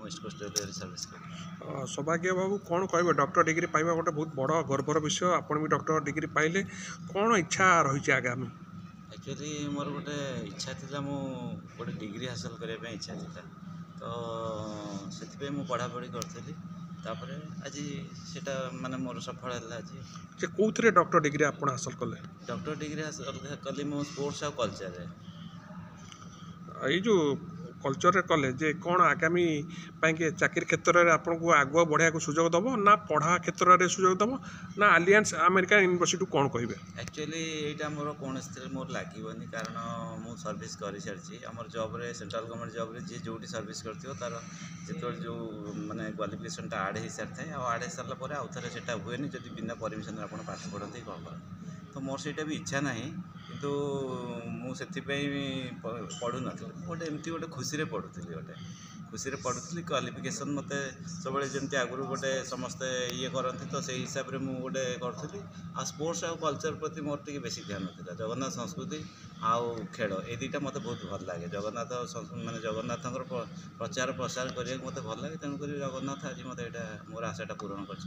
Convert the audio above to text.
West coast railway service कर। सौभाग्य बाबू कौन कहे डॉक्टर डिग्री पाइबा गोटे बहुत बड़ गर्वर विषय आपण भी डॉक्टर डिग्री पाइले कौन इच्छा रही आगामी एक्चुअली मोर गोटे इच्छा था मु गोटे डिग्री हासिल करने इच्छा था तो से पढ़ापढ़ी करी तापर आज सेटा माने मोर सफल है आज जे कौन डॉक्टर डिग्री आप हासिल कले डॉक्टर डिग्री हासिल कली मो स्पोर्ट्स और कल्चर ये जो कल्चर कले जे कौन आगामी चाकरी क्षेत्र में आपको आगुआ बढ़िया को सुजोग दब ना पढ़ा क्षेत्र में सुजोग दब ना आलियंस अमेरिका यूनिवर्सिटी कौन कहे एक्चुअली यहाँ मोर कौन मोर लगे कारण मु सर्विस कर सारी आम जॉब रे सेंट्रल गवर्नमेंट जॉब रे जी जो सर्विस कर तार जो जो माने क्वालिफिकेशन आड हो सारी है आड हो सारापर आउ थे से हुए जब बिना परमिशन आप पाठ पढ़ते कौन कर तो मोर से भी इच्छा ना किंतु मुझे पढ़ु ना गोटे एमती गोटे खुशी पढ़ुली गोटे खुशी पढ़ुली क्वालिफिकेशन मत सब जमी आगुरी गोटे समस्ते ये करती तो से हिसाब से मुझे गोटे करी आ स्पोर्ट्स आ कल्चर प्रति मोर टे बेसी ध्यान था जगन्नाथ संस्कृति आउ खेल ये दुटा मत बहुत भल लगे जगन्नाथ माने जगन्नाथ प्रचार प्रसार करने मत भल लगे तेणुक जगन्नाथ आज मत मोर आशाटा पूरण कर।